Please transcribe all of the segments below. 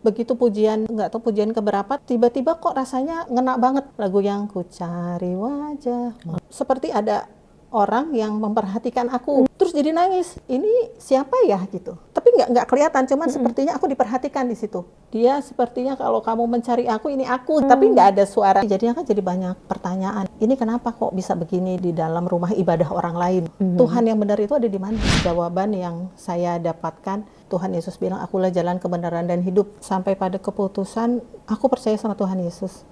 begitu pujian, nggak tahu pujian keberapa, tiba-tiba kok rasanya ngena banget lagu yang ku cari wajah. Seperti ada orang yang memperhatikan aku, terus jadi nangis. Ini siapa ya gitu. Tapi nggak kelihatan, cuman sepertinya aku diperhatikan di situ. Dia sepertinya kalau kamu mencari aku, ini aku, tapi nggak ada suara. Jadinya kan jadi banyak pertanyaan. Ini kenapa kok bisa begini di dalam rumah ibadah orang lain? Tuhan yang benar itu ada di mana? Jawaban yang saya dapatkan, Tuhan Yesus bilang, akulah jalan kebenaran dan hidup. Sampai pada keputusan, aku percaya sama Tuhan Yesus.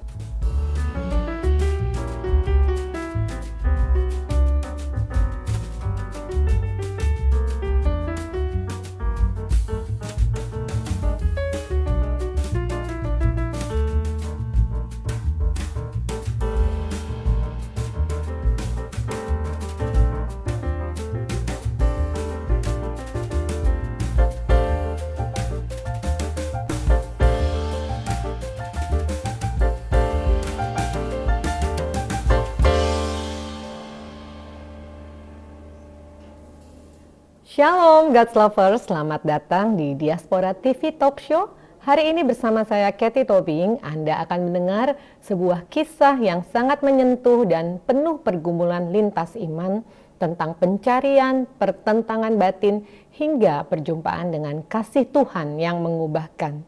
Shalom God's Lovers, selamat datang di Diaspora TV Talk Show. Hari ini bersama saya Kathy Tobing, Anda akan mendengar sebuah kisah yang sangat menyentuh dan penuh pergumulan lintas iman tentang pencarian, pertentangan batin, hingga perjumpaan dengan kasih Tuhan yang mengubahkan.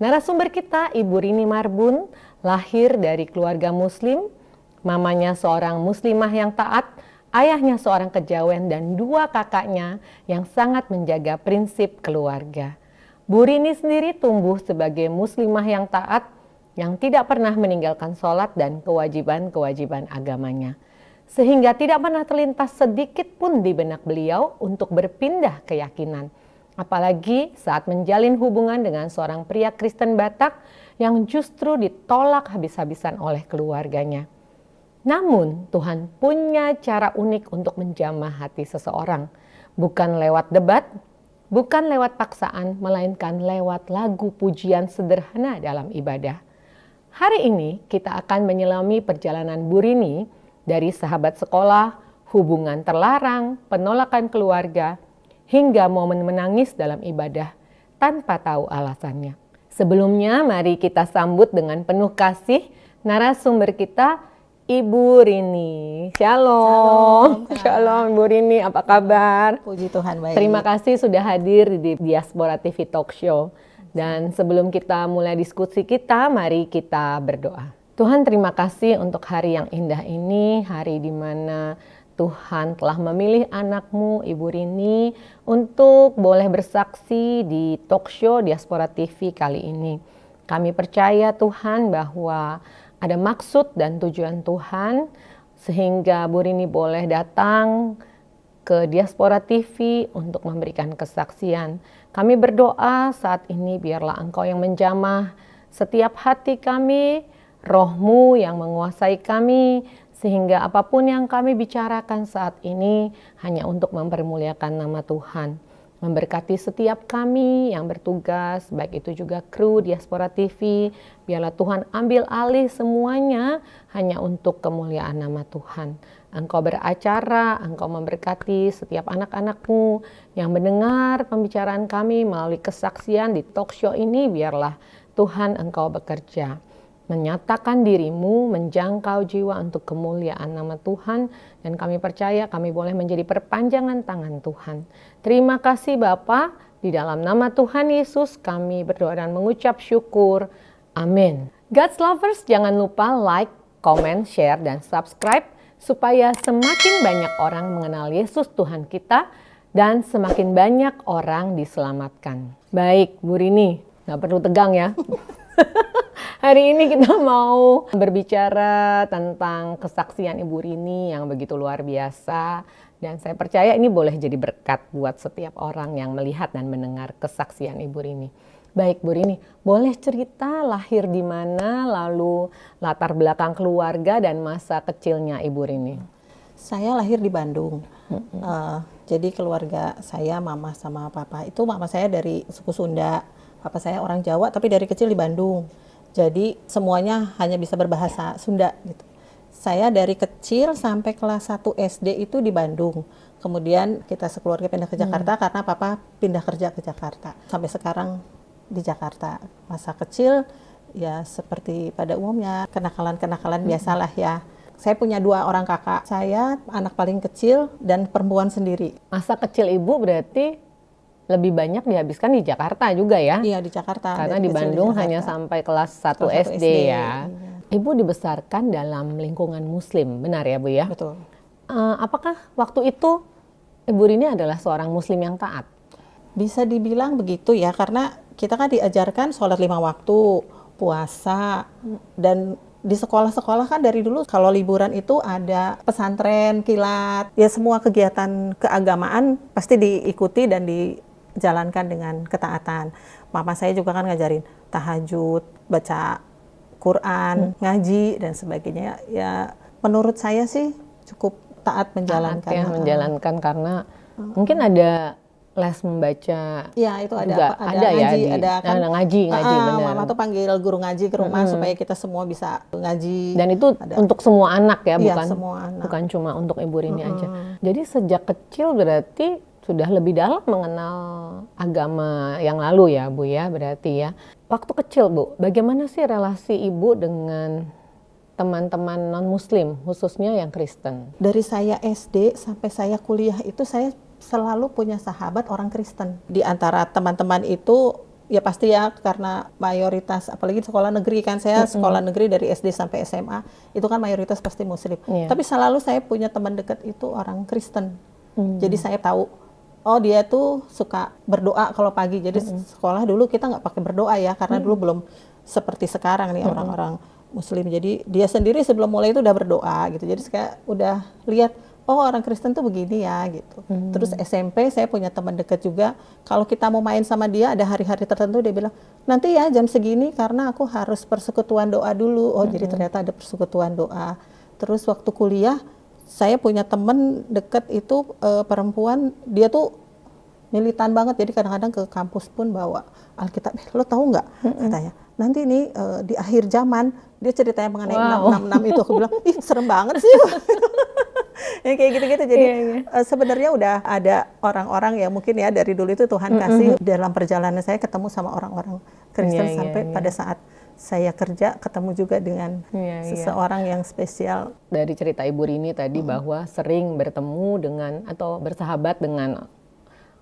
Narasumber kita Ibu Rini Marbun, lahir dari keluarga muslim, mamanya seorang muslimah yang taat, ayahnya seorang kejawen dan dua kakaknya yang sangat menjaga prinsip keluarga. Bu Rini sendiri tumbuh sebagai muslimah yang taat, yang tidak pernah meninggalkan sholat dan kewajiban-kewajiban agamanya. Sehingga tidak pernah terlintas sedikit pun di benak beliau untuk berpindah keyakinan. Apalagi saat menjalin hubungan dengan seorang pria Kristen Batak yang justru ditolak habis-habisan oleh keluarganya. Namun Tuhan punya cara unik untuk menjamah hati seseorang. Bukan lewat debat, bukan lewat paksaan, melainkan lewat lagu pujian sederhana dalam ibadah. Hari ini kita akan menyelami perjalanan Bu Rini dari sahabat sekolah, hubungan terlarang, penolakan keluarga, hingga momen menangis dalam ibadah tanpa tahu alasannya. Sebelumnya mari kita sambut dengan penuh kasih narasumber kita, Ibu Rini. Shalom. Shalom Bu Rini, apa kabar? Puji Tuhan, baik. Terima kasih sudah hadir di Diaspora TV Talk Show. Dan sebelum kita mulai diskusi kita, mari kita berdoa. Tuhan, terima kasih untuk hari yang indah ini, hari di mana Tuhan telah memilih anak-Mu Ibu Rini untuk boleh bersaksi di Talk Show Diaspora TV kali ini. Kami percaya Tuhan bahwa ada maksud dan tujuan Tuhan sehingga Bu Rini boleh datang ke Diaspora TV untuk memberikan kesaksian. Kami berdoa saat ini biarlah Engkau yang menjamah setiap hati kami, Roh-Mu yang menguasai kami, sehingga apapun yang kami bicarakan saat ini hanya untuk mempermuliakan nama Tuhan. Memberkati setiap kami yang bertugas, baik itu juga kru Diaspora TV, biarlah Tuhan ambil alih semuanya hanya untuk kemuliaan nama Tuhan. Engkau beracara, Engkau memberkati setiap anak-anak-Mu yang mendengar pembicaraan kami melalui kesaksian di talk show ini, biarlah Tuhan Engkau bekerja. Menyatakan diri-Mu, menjangkau jiwa untuk kemuliaan nama Tuhan, dan kami percaya kami boleh menjadi perpanjangan tangan Tuhan. Terima kasih Bapa, di dalam nama Tuhan Yesus kami berdoa dan mengucap syukur. Amin. God's Lovers, jangan lupa like, comment, share, dan subscribe supaya semakin banyak orang mengenal Yesus Tuhan kita dan semakin banyak orang diselamatkan. Baik Bu Rini, nggak perlu tegang ya. Hari ini kita mau berbicara tentang kesaksian Ibu Rini yang begitu luar biasa. Dan saya percaya ini boleh jadi berkat buat setiap orang yang melihat dan mendengar kesaksian Ibu Rini. Baik Bu Rini, boleh cerita lahir di mana, lalu latar belakang keluarga dan masa kecilnya Ibu Rini? Saya lahir di Bandung. Jadi keluarga saya, mama sama papa, itu mama saya dari suku Sunda. Papa saya orang Jawa tapi dari kecil di Bandung. Jadi semuanya hanya bisa berbahasa Sunda gitu. Saya dari kecil sampai kelas 1 SD itu di Bandung. Kemudian kita sekeluarga pindah ke Jakarta karena papa pindah kerja ke Jakarta. Sampai sekarang di Jakarta. Masa kecil ya seperti pada umumnya kenakalan-kenakalan biasalah ya. Saya punya 2 orang kakak. Saya anak paling kecil dan perempuan sendiri. Masa kecil Ibu berarti lebih banyak dihabiskan di Jakarta juga ya? Iya, di Jakarta. Karena dari di kecil Bandung Jakarta. hanya sampai kelas 1 Kelas 1 SD ya. Iya. Ibu dibesarkan dalam lingkungan Muslim, benar ya Bu ya? Betul. Apakah waktu itu Ibu Rini adalah seorang Muslim yang taat? Bisa dibilang begitu ya, karena kita kan diajarkan sholat 5 waktu, puasa, dan di sekolah-sekolah kan dari dulu kalau liburan itu ada pesantren, kilat, ya semua kegiatan keagamaan pasti diikuti dan dijalankan dengan ketaatan. Mama saya juga kan ngajarin tahajud, baca Quran, ngaji dan sebagainya. Ya menurut saya sih cukup taat menjalankan. Taat ya, menjalankan karena mungkin ada les membaca. Ya itu juga ada ya, ngaji, ada kan ngaji benar. Mama tuh panggil guru ngaji ke rumah supaya kita semua bisa ngaji. Dan itu untuk semua anak ya, Iya, bukan semua anak. bukan cuma untuk Ibu Rini aja. Jadi sejak kecil berarti sudah lebih dalam mengenal agama yang lalu ya Bu ya, berarti ya. Waktu kecil Bu, bagaimana sih relasi Ibu dengan teman-teman non-Muslim, khususnya yang Kristen? Dari saya SD sampai saya kuliah itu saya selalu punya sahabat orang Kristen. Di antara teman-teman itu ya pasti ya karena mayoritas, apalagi sekolah negeri kan, saya sekolah negeri dari SD sampai SMA, itu kan mayoritas pasti Muslim. Iya. Tapi selalu saya punya teman dekat itu orang Kristen. Jadi saya tahu, oh dia tuh suka berdoa kalau pagi. Jadi sekolah dulu kita nggak pakai berdoa ya, karena dulu belum seperti sekarang nih orang-orang Muslim. Jadi dia sendiri sebelum mulai itu udah berdoa gitu. Jadi saya udah lihat, oh orang Kristen tuh begini ya gitu. Terus SMP saya punya teman dekat juga. Kalau kita mau main sama dia ada hari-hari tertentu dia bilang, nanti ya jam segini karena aku harus persekutuan doa dulu. Oh jadi ternyata ada persekutuan doa. Terus waktu kuliah saya punya teman dekat itu perempuan, dia tuh militan banget. Jadi kadang-kadang ke kampus pun bawa Alkitab. Lo tahu nggak katanya? Nanti nih di akhir zaman dia ceritanya mengenai 666 itu. Aku bilang, ih serem banget sih. Ya kayak gitu-gitu. Jadi sebenarnya udah ada orang-orang yang mungkin ya dari dulu itu Tuhan kasih dalam perjalanan saya ketemu sama orang-orang Kristen sampai pada saat saya kerja ketemu juga dengan seseorang yang spesial. Dari cerita Ibu Rini tadi bahwa sering bertemu dengan atau bersahabat dengan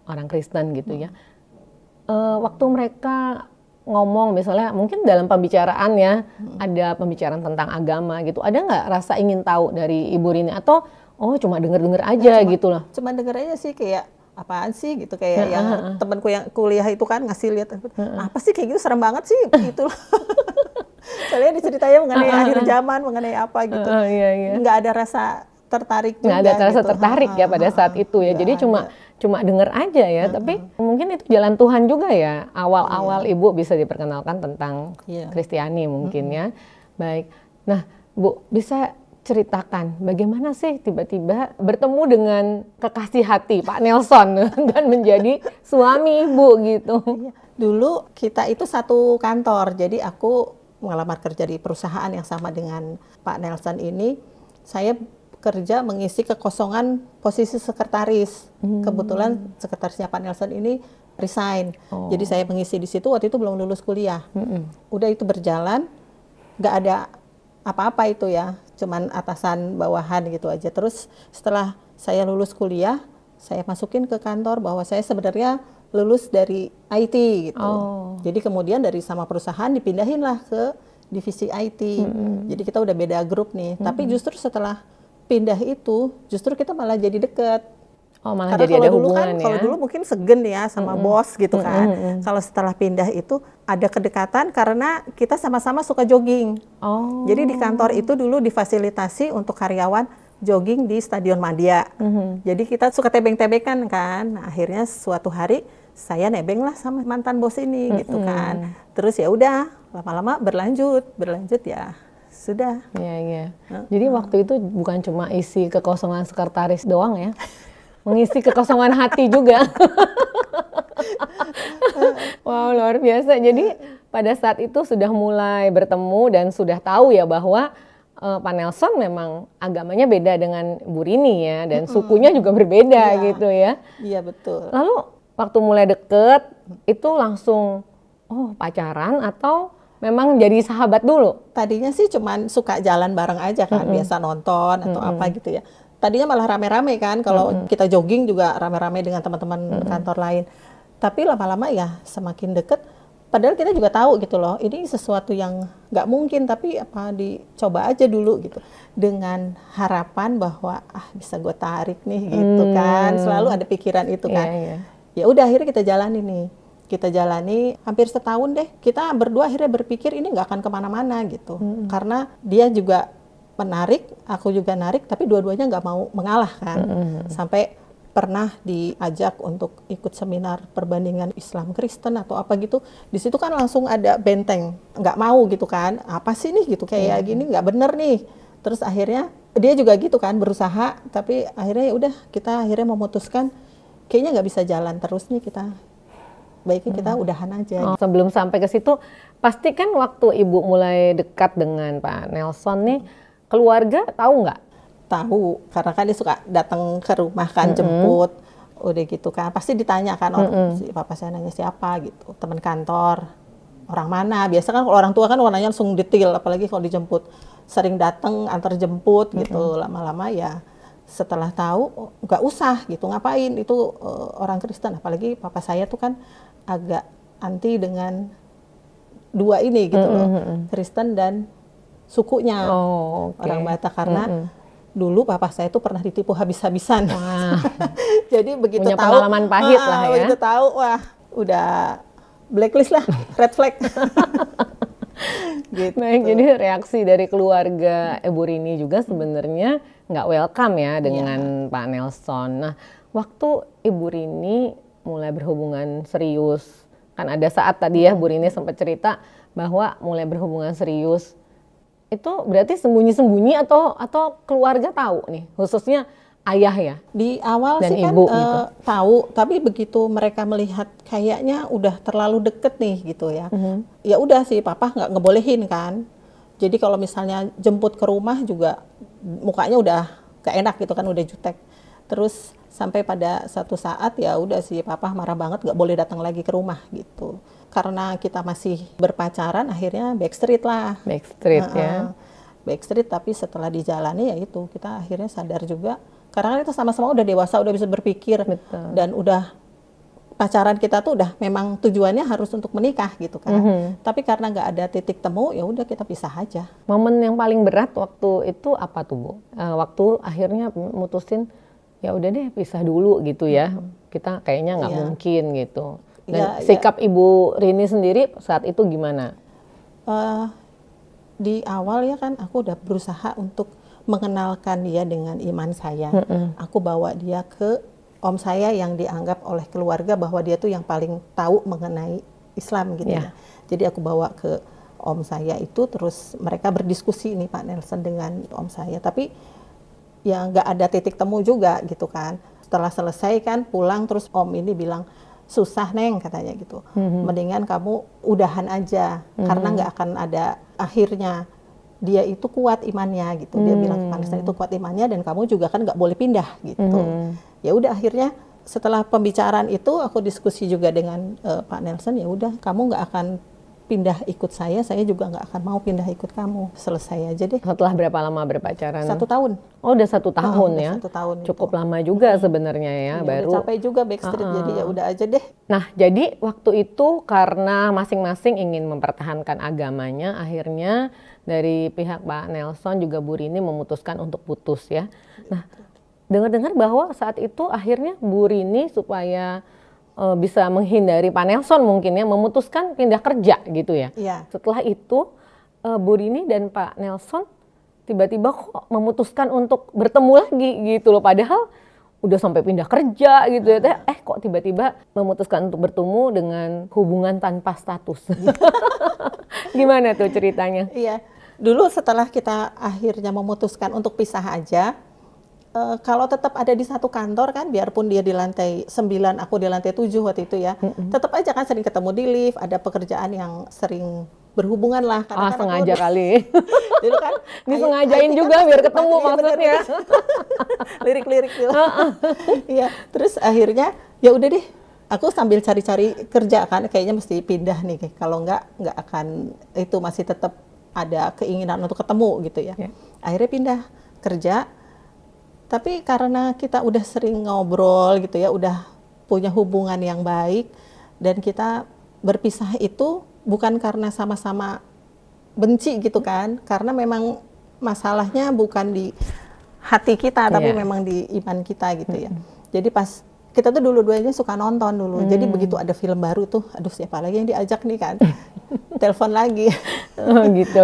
orang Kristen gitu ya. Waktu mereka ngomong misalnya mungkin dalam pembicaraan ya ada pembicaraan tentang agama gitu, ada nggak rasa ingin tahu dari Ibu Rini atau oh cuma denger-denger aja gitu loh? Cuma denger aja sih kayak apaan sih gitu, kayak yang temanku yang kuliah itu kan ngasih lihat apa sih kayak gitu, serem banget sih gitu loh. Soalnya diceritanya mengenai akhir zaman, mengenai apa gitu. Nggak ada rasa tertarik juga. Nggak ada rasa gitu. tertarik ya pada saat itu ya. Jadi cuma denger aja ya. Tapi mungkin itu jalan Tuhan juga ya. Awal-awal Ibu bisa diperkenalkan tentang Kristiani mungkin ya. Baik. Nah Bu, bisa ceritakan bagaimana sih tiba-tiba bertemu dengan kekasih hati Pak Nelson dan menjadi suami Ibu gitu. Dulu kita itu satu kantor, jadi aku melamar kerja di perusahaan yang sama dengan Pak Nelson ini. Saya kerja mengisi kekosongan posisi sekretaris. Kebetulan sekretarisnya Pak Nelson ini resign. Jadi saya mengisi di situ, waktu itu belum lulus kuliah. Udah itu berjalan, nggak ada apa-apa itu ya, cuman atasan bawahan gitu aja. Terus setelah saya lulus kuliah, saya masukin ke kantor bahwa saya sebenarnya lulus dari IT gitu. Jadi kemudian dari sama perusahaan dipindahin lah ke divisi IT. Jadi kita udah beda grup nih. Tapi justru setelah pindah itu, justru kita malah jadi deket. Malah Karena jadi kalau ada dulu hubungan kan, ya. kalau dulu mungkin segen ya sama bos gitu kan. Kalau setelah pindah itu ada kedekatan karena kita sama-sama suka jogging. Jadi di kantor itu dulu difasilitasi untuk karyawan jogging di Stadion Madia. Jadi kita suka tebeng-tebekan kan. Nah, akhirnya suatu hari saya nebeng lah sama mantan bos ini gitu kan. Terus ya udah lama-lama berlanjut ya. Sudah. Iya. Jadi waktu itu bukan cuma isi kekosongan sekretaris doang ya. Mengisi kekosongan hati juga. Wow, luar biasa. Jadi pada saat itu sudah mulai bertemu dan sudah tahu ya bahwa Pak Nelson memang agamanya beda dengan Bu Rini ya, dan sukunya juga berbeda gitu ya. Iya betul. Lalu waktu mulai deket itu langsung pacaran atau memang jadi sahabat dulu? Tadinya sih cuman suka jalan bareng aja kan, biasa nonton atau apa gitu ya. Tadinya malah rame-rame kan, kalau kita jogging juga rame-rame dengan teman-teman kantor lain. Tapi lama-lama ya semakin deket, padahal kita juga tahu gitu loh, ini sesuatu yang nggak mungkin, tapi apa dicoba aja dulu gitu. Dengan harapan bahwa bisa gue tarik nih gitu kan, selalu ada pikiran itu kan. Ya udah akhirnya kita jalani nih. Kita jalani hampir setahun deh. Kita berdua akhirnya berpikir ini nggak akan kemana-mana gitu. Karena dia juga menarik, aku juga narik, tapi dua-duanya nggak mau mengalah kan. Sampai pernah diajak untuk ikut seminar perbandingan Islam Kristen atau apa gitu. Di situ kan langsung ada benteng, nggak mau gitu kan. Apa sih nih gitu, kayak gini nggak bener nih. Terus akhirnya dia juga gitu kan berusaha, tapi akhirnya ya udah kita akhirnya memutuskan kayaknya nggak bisa jalan terus nih kita. Baiknya kita udahan aja. Sebelum sampai ke situ, pasti kan waktu Ibu mulai dekat dengan Pak Nelson nih, keluarga tahu nggak? Tahu, karena kan dia suka datang ke rumah kan, jemput, udah gitu kan. Pasti ditanya kan, si papa saya nanya siapa gitu, teman kantor, orang mana. Biasa kan kalau orang tua kan warnanya langsung detail, apalagi kalau dijemput. Sering datang, antar jemput gitu, lama-lama ya setelah tahu, nggak usah gitu, ngapain, itu orang Kristen. Apalagi papa saya tuh kan agak anti dengan dua ini gitu loh, Kristen dan sukunya, orang Batak, karena dulu papa saya tuh pernah ditipu habis-habisan. Jadi begitu punya tahu pengalaman pahit lah ya. Begitu tahu, wah udah blacklist lah, red flag. Gitu. Baik, jadi reaksi dari keluarga Ibu Rini juga sebenarnya nggak welcome ya dengan Pak Nelson. Nah, waktu Ibu Rini mulai berhubungan serius, kan ada saat tadi ya Bu Rini sempat cerita bahwa mulai berhubungan serius, itu berarti sembunyi-sembunyi atau keluarga tahu nih, khususnya ayah ya? Di awal dan sih kan ibu, gitu. Tahu, tapi begitu mereka melihat kayaknya udah terlalu deket nih gitu ya, ya udah sih papa nggak ngebolehin kan. Jadi kalau misalnya jemput ke rumah juga mukanya udah gak enak gitu kan, udah jutek. Terus sampai pada satu saat ya udah sih papa marah banget, nggak boleh datang lagi ke rumah gitu. Karena kita masih berpacaran, akhirnya backstreet lah. Backstreet ya. Backstreet, tapi setelah dijalani ya itu kita akhirnya sadar juga. Karena kita sama-sama udah dewasa, udah bisa berpikir. Betul. Dan udah pacaran kita tuh udah memang tujuannya harus untuk menikah gitu kan. Tapi karena nggak ada titik temu, ya udah kita pisah aja. Momen yang paling berat waktu itu apa tuh Bu? Waktu akhirnya mutusin ya udah deh pisah dulu gitu ya. Kita kayaknya nggak mungkin gitu. Dan sikap Ibu Rini sendiri saat itu gimana? Di awal ya kan aku udah berusaha untuk mengenalkan dia dengan iman saya. Aku bawa dia ke om saya yang dianggap oleh keluarga bahwa dia tuh yang paling tahu mengenai Islam gitu ya. Jadi aku bawa ke om saya itu, terus mereka berdiskusi nih Pak Nelson dengan om saya. Tapi ya nggak ada titik temu juga gitu kan. Setelah selesai kan pulang, terus om ini bilang, susah Neng katanya gitu. Mendingan kamu udahan aja karena nggak akan ada akhirnya. Dia itu kuat imannya gitu. Dia bilang ke Pak Nelson itu kuat imannya dan kamu juga kan nggak boleh pindah gitu. Ya udah akhirnya setelah pembicaraan itu aku diskusi juga dengan Pak Nelson, ya udah kamu nggak akan pindah ikut saya juga nggak akan mau pindah ikut kamu. Selesai aja deh. Setelah berapa lama berpacaran? 1 tahun. Oh udah 1 tahun ya? 1 tahun. Cukup lama juga sebenarnya ya. Baru udah capek juga backstreet, jadi ya udah aja deh. Nah jadi waktu itu karena masing-masing ingin mempertahankan agamanya, akhirnya dari pihak Pak Nelson juga Bu Rini memutuskan untuk putus ya. Nah dengar-dengar bahwa saat itu akhirnya Bu Rini supaya bisa menghindari Pak Nelson mungkin ya, memutuskan pindah kerja gitu ya. Setelah itu Bu Rini dan Pak Nelson tiba-tiba kok memutuskan untuk bertemu lagi gitu loh, padahal udah sampai pindah kerja gitu ya. Kok tiba-tiba memutuskan untuk bertemu dengan hubungan tanpa status. Gimana tuh ceritanya? Iya, dulu setelah kita akhirnya memutuskan untuk pisah aja, kalau tetap ada di satu kantor kan, biarpun dia di lantai 9, aku di lantai 7 waktu itu ya, tetap aja kan sering ketemu di lift, ada pekerjaan yang sering berhubungan lah. Sengaja kali. Dulu kan disengajain juga kan biar ketemu maksudnya. Lirik-lirik gitu. Iya, terus akhirnya ya udah deh, aku sambil cari-cari kerja kan, kayaknya mesti pindah nih. Kalau nggak akan, itu masih tetap ada keinginan untuk ketemu gitu ya. Akhirnya pindah kerja, tapi karena kita udah sering ngobrol gitu ya, udah punya hubungan yang baik, dan kita berpisah itu bukan karena sama-sama benci gitu kan, karena memang masalahnya bukan di hati kita, tapi memang di iman kita gitu ya. Jadi pas kita tuh dulu-duanya suka nonton dulu. Jadi begitu ada film baru tuh, aduh siapa lagi yang diajak nih kan. Telepon lagi. Gitu.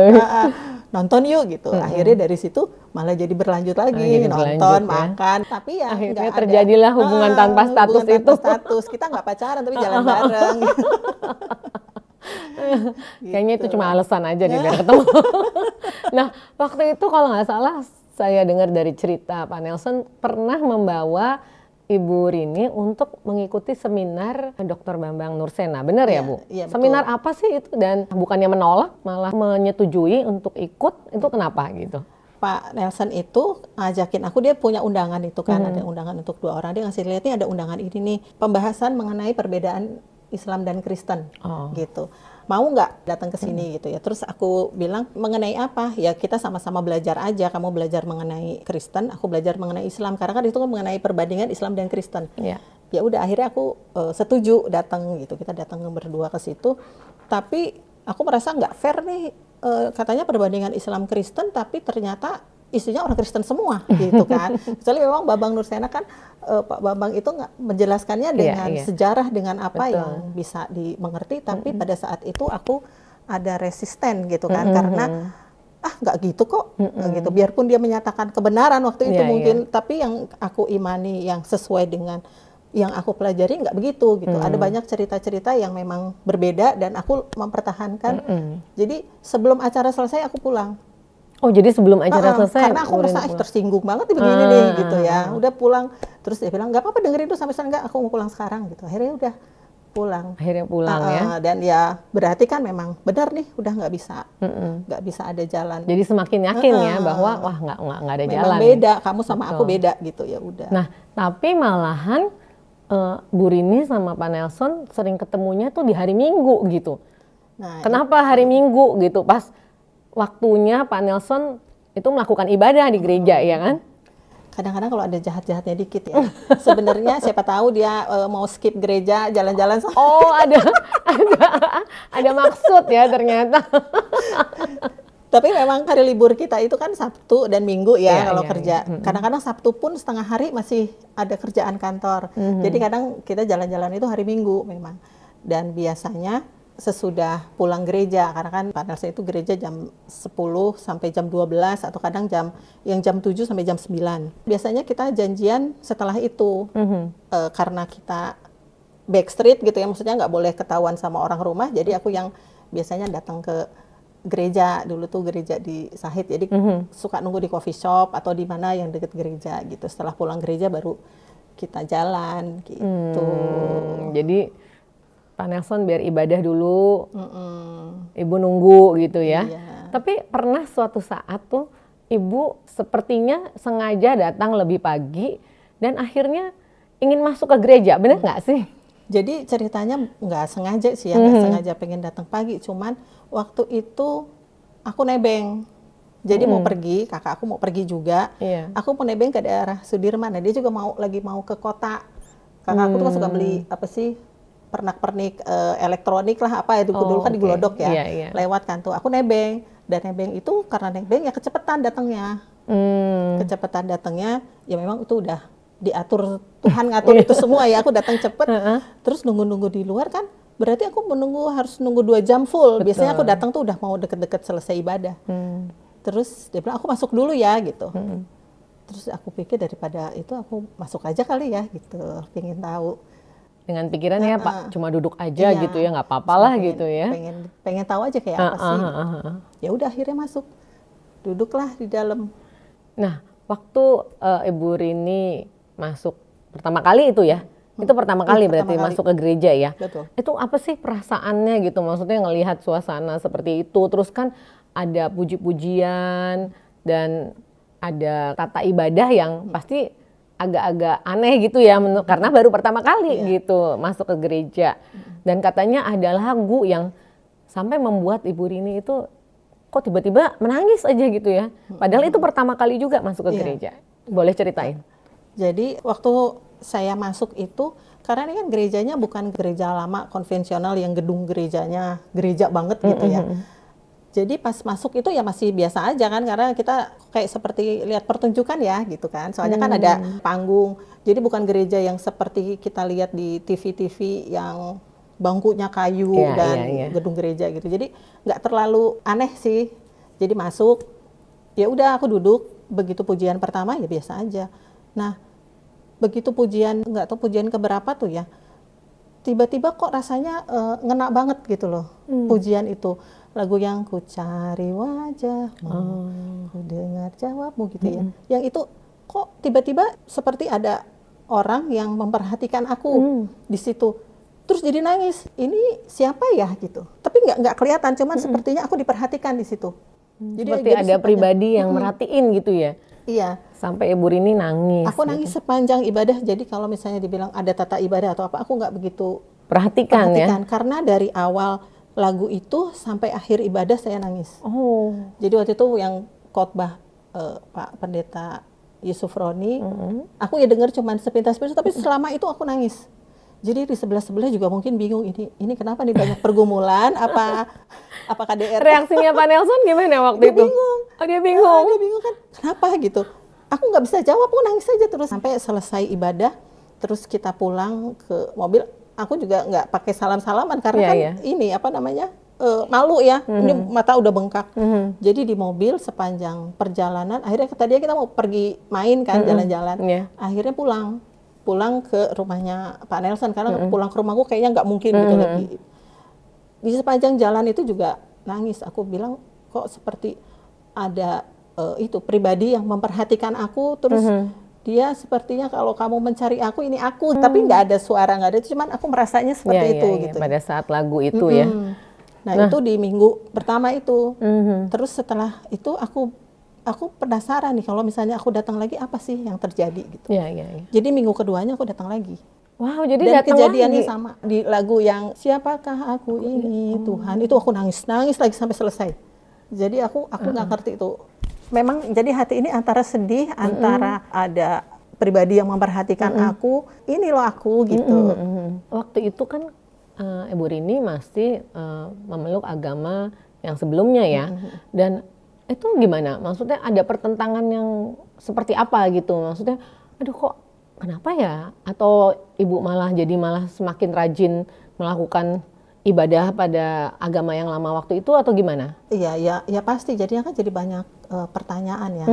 Nonton yuk gitu. Akhirnya dari situ malah jadi berlanjut lagi, nonton, makan. Tapi ya akhirnya terjadilah hubungan tanpa status hubungan itu. tanpa status. Kita nggak pacaran tapi jalan bareng. Gitu. Kayaknya itu cuma alasan aja nih biar ketemu. Nah, waktu itu kalau nggak salah saya dengar dari cerita Pak Nelson pernah membawa Ibu Rini untuk mengikuti seminar Dr. Bambang Nursena, benar ya Bu? Iya, seminar apa sih itu, dan bukannya menolak malah menyetujui untuk ikut, itu kenapa gitu? Pak Nelson itu ngajakin aku, dia punya undangan itu kan, ada undangan untuk 2 orang, dia ngasih lihat nih ada undangan ini nih, pembahasan mengenai perbedaan Islam dan Kristen gitu. Mau nggak datang ke sini gitu ya. Terus aku bilang mengenai apa? Ya kita sama-sama belajar aja. Kamu belajar mengenai Kristen, aku belajar mengenai Islam. Karena kan itu kan mengenai perbandingan Islam dan Kristen. Ya udah akhirnya aku setuju datang gitu. Kita datang berdua ke situ. Tapi aku merasa nggak fair nih. Katanya perbandingan Islam Kristen, tapi ternyata isinya orang Kristen semua gitu kan. Kecuali memang Bambang Nursena kan Pak Bambang itu nggak menjelaskannya dengan sejarah, dengan apa yang bisa dimengerti, tapi pada saat itu aku ada resisten gitu kan, karena nggak gitu kok, gitu. Biarpun dia menyatakan kebenaran waktu itu mungkin, tapi yang aku imani, yang sesuai dengan yang aku pelajari nggak begitu gitu. Ada banyak cerita-cerita yang memang berbeda dan aku mempertahankan. Jadi sebelum acara selesai aku pulang. Oh, jadi sebelum acara selesai? Karena aku merasa tersinggung banget begini nih gitu ya. Udah pulang, terus dia bilang nggak apa-apa dengerin tuh sampai sana, nggak, aku mau pulang sekarang gitu. Akhirnya udah pulang. Akhirnya pulang ya. Dan ya berarti kan memang benar nih, udah nggak bisa ada jalan. Jadi semakin yakin ya bahwa wah nggak ada memang jalan. Memang beda, kamu sama aku beda gitu ya udah. Nah, tapi malahan Bu Rini sama Pak Nelson sering ketemunya tuh di hari Minggu gitu. Nah, kenapa hari Minggu gitu? Pas waktunya Pak Nelson itu melakukan ibadah di gereja, ya kan? Kadang-kadang kalau ada jahat-jahatnya dikit ya. Sebenarnya siapa tahu dia mau skip gereja, jalan-jalan. Oh, ada maksud ya ternyata. Tapi memang hari libur kita itu kan Sabtu dan Minggu ya kalau kerja. Kadang-kadang Sabtu pun setengah hari masih ada kerjaan kantor. Jadi kadang kita jalan-jalan itu hari Minggu memang. Dan biasanya sesudah pulang gereja, karena kan Pak Nelson itu gereja jam 10 sampai jam 12 atau kadang jam 7 sampai jam 9. Biasanya kita janjian setelah itu, karena kita backstreet gitu ya, maksudnya nggak boleh ketahuan sama orang rumah, jadi aku yang biasanya datang ke gereja, dulu tuh gereja di Sahid, jadi suka nunggu di coffee shop atau di mana yang deket gereja gitu. Setelah pulang gereja baru kita jalan gitu. Jadi Pak Nelson biar ibadah dulu, Ibu nunggu gitu ya. Tapi pernah suatu saat tuh Ibu sepertinya sengaja datang lebih pagi dan akhirnya ingin masuk ke gereja, benar nggak sih? Jadi ceritanya nggak sengaja sih ya, nggak sengaja pengen datang pagi, cuman waktu itu aku nebeng. Jadi mau pergi, kakak aku mau pergi juga. Aku mau nebeng ke daerah Sudirman, dia juga lagi mau ke kota. Kakak aku tuh kan suka beli apa sih? Pernak-pernik elektronik lah apa itu dulu kan di Glodok ya, lewat kan tuh aku nebeng, dan nebeng itu karena nebeng ya kecepatan datangnya, ya memang itu udah diatur Tuhan, ngatur itu semua ya, aku datang cepet, terus nunggu di luar kan, berarti aku harus nunggu 2 jam full. Biasanya aku datang tuh udah mau deket-deket selesai ibadah, terus dia bilang aku masuk dulu ya gitu, terus aku pikir daripada itu aku masuk aja kali ya gitu, pengen tahu. Dengan pikirannya Pak cuma duduk aja gitu ya, nggak apa-apa lah gitu ya. Pengen tahu aja kayak apa sih. Ya udah akhirnya masuk, duduklah di dalam. Nah waktu Ibu Rini masuk pertama kali itu ya, itu pertama kali berarti masuk ke gereja ya. Betul. Itu apa sih perasaannya gitu, maksudnya ngelihat suasana seperti itu, terus kan ada puji-pujian dan ada tata ibadah yang pasti agak-agak aneh gitu ya, karena baru pertama kali gitu masuk ke gereja. Dan katanya ada lagu yang sampai membuat Ibu Rini itu kok tiba-tiba menangis aja gitu ya. Padahal itu pertama kali juga masuk ke gereja. Boleh ceritain? Jadi waktu saya masuk itu, karena ini kan gerejanya bukan gereja lama konvensional yang gedung gerejanya gereja banget gitu ya. Jadi pas masuk itu ya masih biasa aja kan, karena kita kayak seperti lihat pertunjukan ya gitu kan. Soalnya kan ada panggung. Jadi bukan gereja yang seperti kita lihat di TV-TV yang bangkunya kayu dan gedung gereja gitu. Jadi nggak terlalu aneh sih. Jadi masuk, ya udah aku duduk. Begitu pujian pertama ya biasa aja. Nah begitu pujian, nggak tahu pujian keberapa tuh ya, tiba-tiba kok rasanya ngena banget gitu loh pujian itu. Lagu yang ku cari wajahmu, ku dengar jawabmu gitu ya. Yang itu kok tiba-tiba seperti ada orang yang memperhatikan aku di situ. Terus jadi nangis. Ini siapa ya gitu. Tapi nggak kelihatan, cuman sepertinya aku diperhatikan di situ. Jadi ada pribadi yang merhatiin gitu ya. Iya. Sampai Ibu Rini nangis. Aku nangis sepanjang ibadah. Jadi kalau misalnya dibilang ada tata ibadah atau apa, aku nggak begitu perhatikan ya. Karena dari awal lagu itu sampai akhir ibadah saya nangis. Jadi waktu itu yang khotbah Pak Pendeta Yusuf Roni, aku ya dengar cuma sepintas-pintas, tapi selama itu aku nangis. Jadi di sebelah-sebelah juga mungkin bingung, ini kenapa nih banyak pergumulan, apa KDR? Reaksinya Pak Nelson gimana waktu itu? Bingung. Oh dia bingung. Dia bingung kan, kenapa gitu? Aku nggak bisa jawab, aku nangis aja terus sampai selesai ibadah. Terus kita pulang ke mobil. Aku juga nggak pakai salam-salaman karena ini apa namanya malu ya, ini mata udah bengkak. Jadi di mobil sepanjang perjalanan, akhirnya tadinya kita mau pergi main kan, jalan-jalan. Akhirnya pulang ke rumahnya Pak Nelson karena pulang ke rumahku kayaknya nggak mungkin gitu lagi. Di sepanjang jalan itu juga nangis. Aku bilang kok seperti ada itu pribadi yang memperhatikan aku terus. Dia sepertinya kalau kamu mencari aku, ini aku. Tapi nggak ada suara, nggak ada. Cuman aku merasanya seperti itu gitu. Pada saat lagu itu ya. Nah itu di minggu pertama itu. Terus setelah itu aku penasaran nih kalau misalnya aku datang lagi apa sih yang terjadi gitu. Jadi minggu keduanya aku datang lagi. Wow, jadi dan datang kejadiannya lagi. Sama di lagu yang siapakah aku ini Tuhan. Itu aku nangis lagi sampai selesai. Jadi aku nggak ngerti itu. Memang jadi hati ini antara sedih, antara ada pribadi yang memperhatikan aku, ini loh aku gitu. Waktu itu kan Ibu Rini masih memeluk agama yang sebelumnya ya. Dan itu gimana? Maksudnya ada pertentangan yang seperti apa gitu? Maksudnya, aduh kok kenapa ya? Atau Ibu malah semakin rajin melakukan ibadah pada agama yang lama waktu itu atau gimana? Iya, ya pasti. Jadinya kan jadi banyak pertanyaan ya.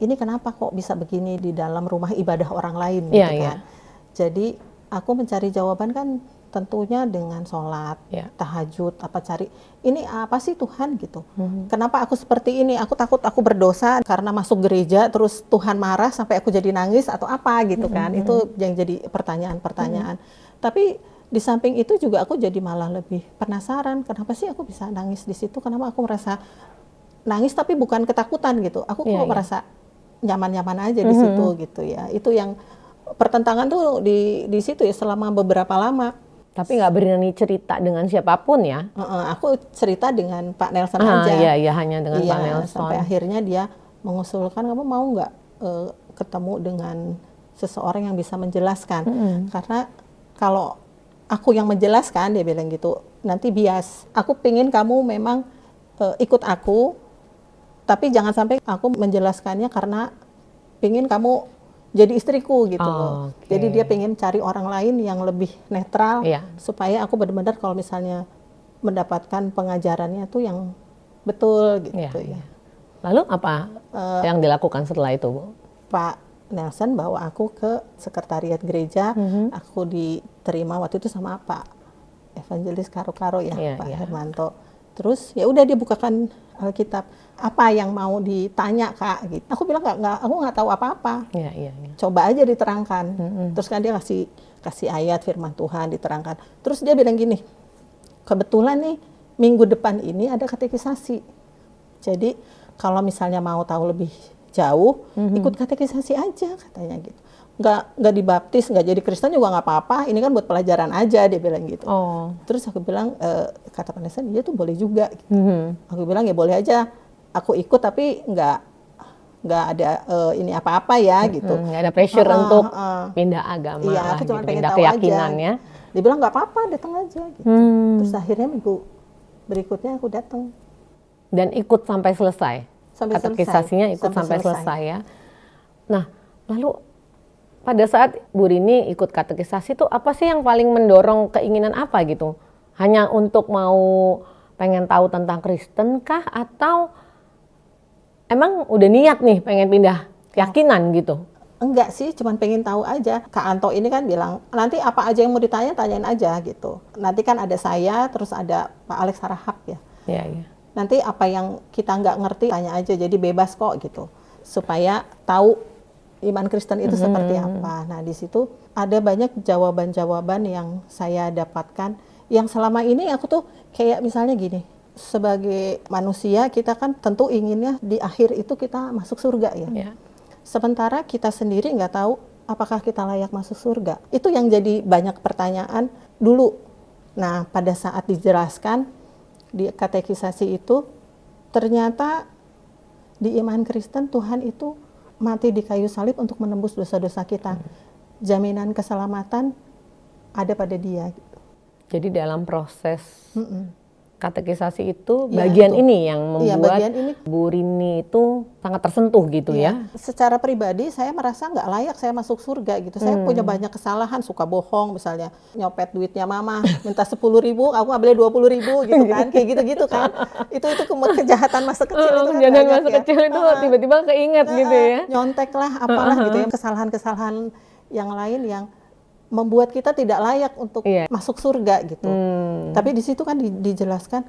Ini kenapa kok bisa begini di dalam rumah ibadah orang lain gitu kan? Jadi aku mencari jawaban kan tentunya dengan sholat, tahajud, cari ini apa sih Tuhan gitu? Kenapa aku seperti ini? Aku takut aku berdosa karena masuk gereja terus Tuhan marah sampai aku jadi nangis atau apa gitu kan? Itu yang jadi pertanyaan-pertanyaan. Tapi di samping itu juga aku jadi malah lebih penasaran, kenapa sih aku bisa nangis di situ? Kenapa aku merasa nangis tapi bukan ketakutan gitu? Aku kok merasa nyaman-nyaman aja di situ gitu ya. Itu yang pertentangan tuh di situ ya selama beberapa lama. Tapi nggak berani cerita dengan siapapun ya? Aku cerita dengan Pak Nelson aja. Iya, hanya dengan Pak Nelson. Sampai akhirnya dia mengusulkan, kamu mau nggak ketemu dengan seseorang yang bisa menjelaskan? Karena kalau aku yang menjelaskan, dia bilang gitu, nanti bias. Aku pingin kamu memang ikut aku, tapi jangan sampai aku menjelaskannya karena pingin kamu jadi istriku gitu loh. Jadi dia pengen cari orang lain yang lebih netral supaya aku benar-benar kalau misalnya mendapatkan pengajarannya tuh yang betul gitu ya. Lalu apa yang dilakukan setelah itu, Bu? Pak Nelson bawa aku ke sekretariat gereja, aku diterima waktu itu sama Pak Evangelis Karo-Karo ya, Pak Hermanto. Terus ya udah dia bukakan Alkitab, apa yang mau ditanya Kak gitu. Aku bilang aku nggak tahu apa-apa. Coba aja diterangkan. Terus kan dia kasih ayat firman Tuhan diterangkan. Terus dia bilang gini, kebetulan nih minggu depan ini ada katekisasi. Jadi kalau misalnya mau tahu lebih jauh, ikut katekisasi aja katanya gitu. nggak dibaptis, nggak jadi Kristen juga nggak apa-apa. Ini kan buat pelajaran aja, dia bilang gitu. Oh. Terus aku bilang, kata Vanessa, dia tuh boleh juga. Gitu. Mhm. Aku bilang ya boleh aja, aku ikut tapi nggak ada ini apa-apa ya gitu. Nggak ada pressure untuk pindah agama Iya, lah, aku cuma gitu, pengen pindah tahu keyakinan aja. ya. Dia bilang nggak apa-apa, datang aja. Gitu. Terus akhirnya minggu berikutnya aku datang. Dan ikut sampai selesai. Sampai Katekisasinya ikut sampai selesai. selesai ya. Nah, lalu pada saat Bu Rini ikut katekisasi itu apa sih yang paling mendorong keinginan apa gitu? Hanya untuk mau pengen tahu tentang Kristen kah? Atau emang udah niat nih pengen pindah keyakinan gitu? Enggak sih, cuman pengen tahu aja. Kak Anto ini kan bilang, nanti apa aja yang mau ditanya, tanyain aja gitu. Nanti kan ada saya, terus ada Pak Alex Harahap ya. Iya, iya. Nanti apa yang kita nggak ngerti, tanya aja, jadi bebas kok gitu. Supaya tahu iman Kristen itu seperti apa. Nah di situ ada banyak jawaban-jawaban yang saya dapatkan, yang selama ini aku tuh kayak misalnya gini, sebagai manusia kita kan tentu inginnya di akhir itu kita masuk surga ya. Ya. Sementara kita sendiri nggak tahu apakah kita layak masuk surga. Itu yang jadi banyak pertanyaan dulu. Nah pada saat dijelaskan di katekisasi itu, ternyata di iman Kristen Tuhan itu mati di kayu salib untuk menembus dosa-dosa kita. Jaminan keselamatan ada pada Dia. Gitu. Jadi dalam proses katekisasi itu Ya, bagian itu. ini yang Iya, membuat bagian ini. Bu Rini itu sangat tersentuh gitu ya. Secara pribadi saya merasa nggak layak saya masuk surga gitu. Saya punya banyak kesalahan, suka bohong misalnya, nyopet duitnya mama, minta 10.000, aku ngambilnya 20.000 gitu kan, kayak gitu-gitu kan. Itu kejahatan masa kecil itu kan Kejadian banyak masa ya. kecil itu tiba-tiba keinget gitu ya. Nyontek lah, apalah gitu ya, kesalahan-kesalahan yang lain yang membuat kita tidak layak untuk masuk surga gitu. Tapi di situ kan dijelaskan,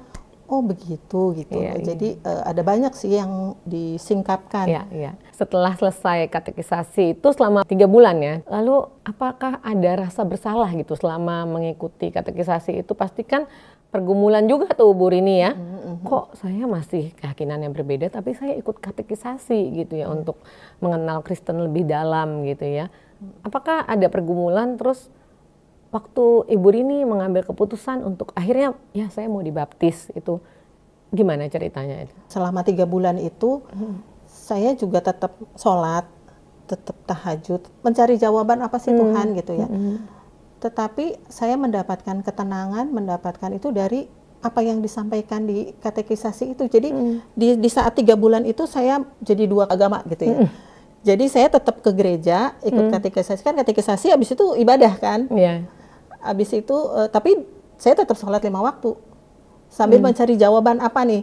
oh begitu gitu. Iya, Jadi ada banyak sih yang disingkapkan. Iya, iya. Setelah selesai katekisasi itu selama 3 bulan ya. Lalu apakah ada rasa bersalah gitu selama mengikuti katekisasi itu? Pastikan pergumulan juga tuh Bu Rini ya. Kok saya masih keyakinan yang berbeda tapi saya ikut katekisasi gitu ya untuk mengenal Kristen lebih dalam gitu ya. Apakah ada pergumulan terus waktu Ibu Rini mengambil keputusan untuk akhirnya ya saya mau dibaptis itu gimana ceritanya itu? Selama 3 bulan itu saya juga tetap sholat, tetap tahajud, mencari jawaban apa sih Tuhan gitu ya. Tetapi saya mendapatkan ketenangan, mendapatkan itu dari apa yang disampaikan di katekisasi itu. Jadi di saat 3 bulan itu saya jadi 2 agama gitu ya. Jadi saya tetap ke gereja, ikut katekisasi, kan katekisasi habis itu ibadah kan. Iya. Habis itu, tapi saya tetap sholat 5 waktu. Sambil mencari jawaban apa nih,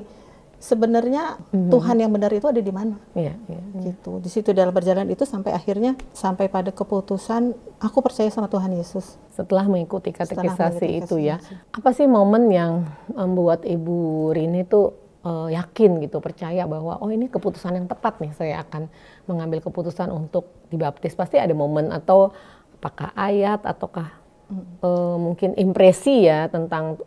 sebenarnya Tuhan yang benar itu ada di mana. Iya, iya. Gitu. Di situ dalam perjalanan itu sampai akhirnya, sampai pada keputusan, aku percaya sama Tuhan Yesus. Setelah mengikuti katekisasi itu ya, katekisasi. apa sih momen yang membuat Ibu Rini tuh yakin gitu, percaya bahwa oh ini keputusan yang tepat nih, saya akan mengambil keputusan untuk dibaptis? Pasti ada momen atau apakah ayat ataukah mungkin impresi ya tentang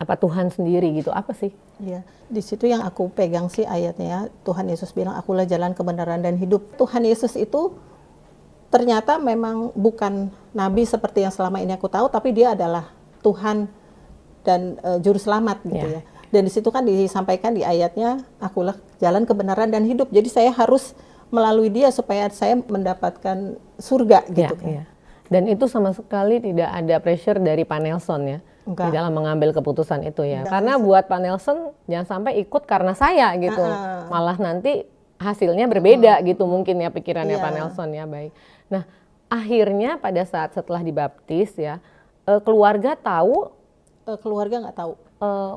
apa Tuhan sendiri gitu, apa sih? Ya, di situ yang aku pegang sih ayatnya, Tuhan Yesus bilang, akulah jalan kebenaran dan hidup. Tuhan Yesus itu ternyata memang bukan nabi seperti yang selama ini aku tahu, tapi dia adalah Tuhan dan juru selamat gitu ya. Dan di situ kan disampaikan di ayatnya, akulah jalan kebenaran dan hidup. Jadi saya harus melalui dia supaya saya mendapatkan surga gitu kan. Iya. Dan itu sama sekali tidak ada pressure dari Pak Nelson ya. Di dalam mengambil keputusan itu ya. Karena buat Pak Nelson jangan sampai ikut karena saya gitu. Malah nanti hasilnya berbeda gitu mungkin ya pikirannya Pak Nelson ya, baik. Nah, akhirnya pada saat setelah dibaptis ya, keluarga tahu? Keluarga nggak tahu.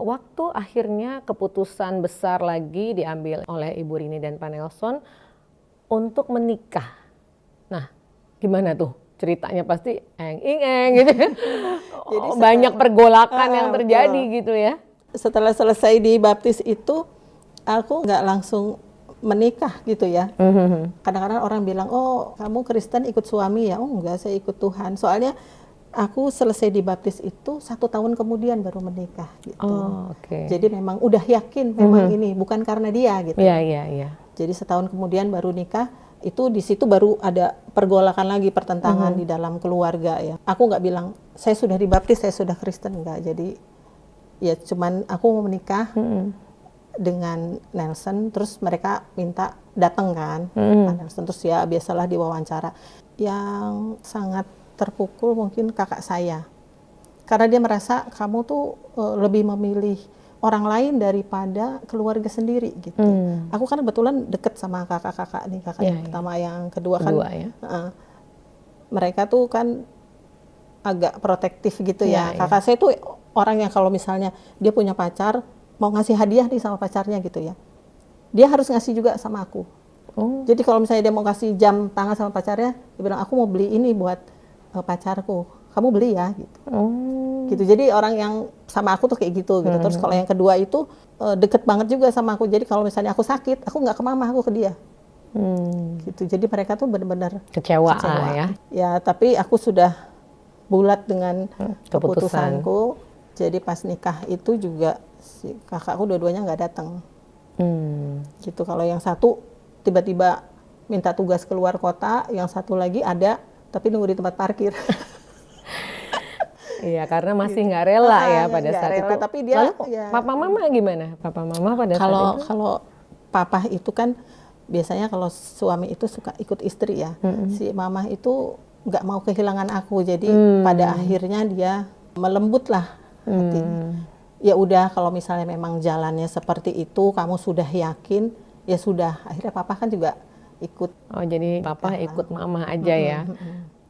Waktu akhirnya keputusan besar lagi diambil oleh Ibu Rini dan Pak Nelson untuk menikah. Nah, gimana tuh? Ceritanya pasti eng-eng gitu. Jadi banyak pergolakan yang terjadi gitu ya. Setelah selesai dibaptis itu, aku nggak langsung menikah gitu ya. Kadang-kadang orang bilang, oh kamu Kristen ikut suami ya? Oh enggak, saya ikut Tuhan. Soalnya aku selesai dibaptis itu 1 tahun kemudian baru menikah gitu. Oh, okay. Jadi memang udah yakin memang ini bukan karena dia gitu. Iya, iya, iya. Jadi 1 tahun kemudian baru nikah. itu di situ baru ada pergolakan lagi, pertentangan di dalam keluarga ya. Aku nggak bilang saya sudah dibaptis, saya sudah Kristen, nggak. Jadi ya cuman aku mau menikah dengan Nelson, terus mereka minta datang kan, Pak Nelson, terus ya biasalah diwawancara. Yang sangat terpukul mungkin kakak saya, karena dia merasa kamu tuh lebih memilih orang lain daripada keluarga sendiri gitu. Aku kan kebetulan deket sama kakak-kakak nih, kakak yang pertama, yang kedua kan, mereka tuh kan agak protektif gitu ya. Kakak saya tuh orang yang kalau misalnya dia punya pacar, mau ngasih hadiah nih sama pacarnya gitu ya, dia harus ngasih juga sama aku. Jadi kalau misalnya dia mau kasih jam tangan sama pacarnya, dia bilang aku mau beli ini buat pacarku, kamu beli ya gitu. Gitu. Jadi orang yang sama aku tuh kayak gitu. Terus kalau yang kedua itu deket banget juga sama aku. Jadi kalau misalnya aku sakit, aku nggak ke mama, aku ke dia. Gitu. Jadi mereka tuh benar-benar kecewa ya. Ya tapi aku sudah bulat dengan keputusanku. Jadi pas nikah itu juga si kakakku dua-duanya nggak datang. Gitu. Kalau yang satu tiba-tiba minta tugas keluar kota, yang satu lagi ada tapi nunggu di tempat parkir. Iya, karena masih nggak rela ya pada saat rela, itu. Tapi dia, lalu papa mama gimana? Papa mama pada saat itu? Kalau papa itu kan biasanya kalau suami itu suka ikut istri ya. Si mama itu nggak mau kehilangan aku, jadi pada akhirnya dia melembut lah hatinya. Ya udah, kalau misalnya memang jalannya seperti itu, kamu sudah yakin, ya sudah. Akhirnya papa kan juga ikut. Oh, jadi papa ikut mama aja ya.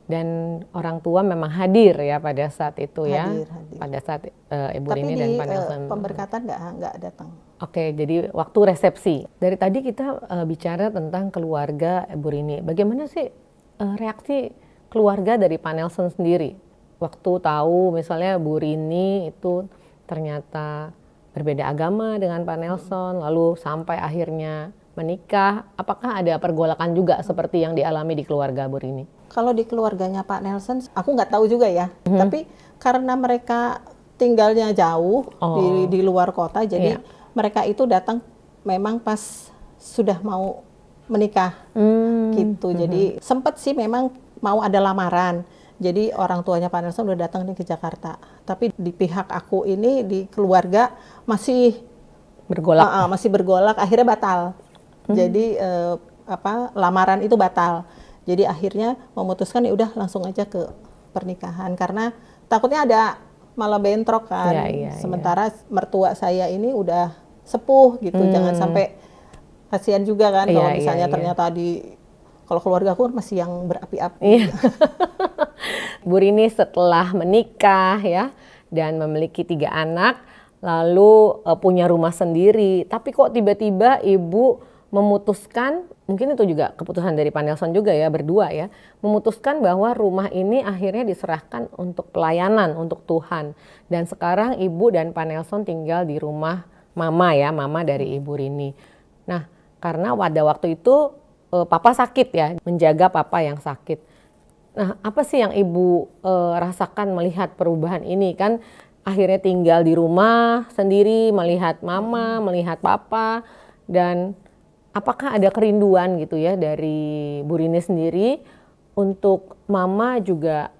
Dan orang tua memang hadir ya pada saat itu ya. Hadir. Pada saat Ibu Rini dan Pak Nelson. Tapi di pemberkatan nggak datang. Oke, jadi waktu resepsi. Dari tadi kita bicara tentang keluarga Ibu Rini. Bagaimana sih reaksi keluarga dari Pak Nelson sendiri? Waktu tahu misalnya Bu Rini itu ternyata berbeda agama dengan Pak Nelson, lalu sampai akhirnya menikah, apakah ada pergolakan juga seperti yang dialami di keluarga Bu Rini? Kalau di keluarganya Pak Nelson, aku nggak tahu juga ya. Tapi karena mereka tinggalnya jauh di luar kota, jadi mereka itu datang memang pas sudah mau menikah gitu. Jadi sempat sih memang mau ada lamaran. Jadi orang tuanya Pak Nelson udah datang nih ke Jakarta. Tapi di pihak aku ini, di keluarga masih bergolak. Masih bergolak, akhirnya batal. Jadi lamaran itu batal. Jadi akhirnya memutuskan ya udah langsung aja ke pernikahan, karena takutnya ada malah bentrok kan. Sementara mertua saya ini udah sepuh gitu, jangan sampai kasihan juga kan kalau misalnya ternyata kalau keluarga aku masih yang berapi-api. Bu Rini setelah menikah ya dan memiliki 3 anak, lalu punya rumah sendiri, tapi kok tiba-tiba ibu memutuskan, mungkin itu juga keputusan dari Pak Nelson juga ya, berdua ya, memutuskan bahwa rumah ini akhirnya diserahkan untuk pelayanan, untuk Tuhan. Dan sekarang ibu dan Pak Nelson tinggal di rumah mama ya, mama dari Ibu Rini. Nah, karena pada waktu itu papa sakit ya, menjaga papa yang sakit. Nah, apa sih yang ibu rasakan melihat perubahan ini? Kan akhirnya tinggal di rumah sendiri, melihat mama, melihat papa, dan apakah ada kerinduan gitu ya dari Bu Rini sendiri untuk mama juga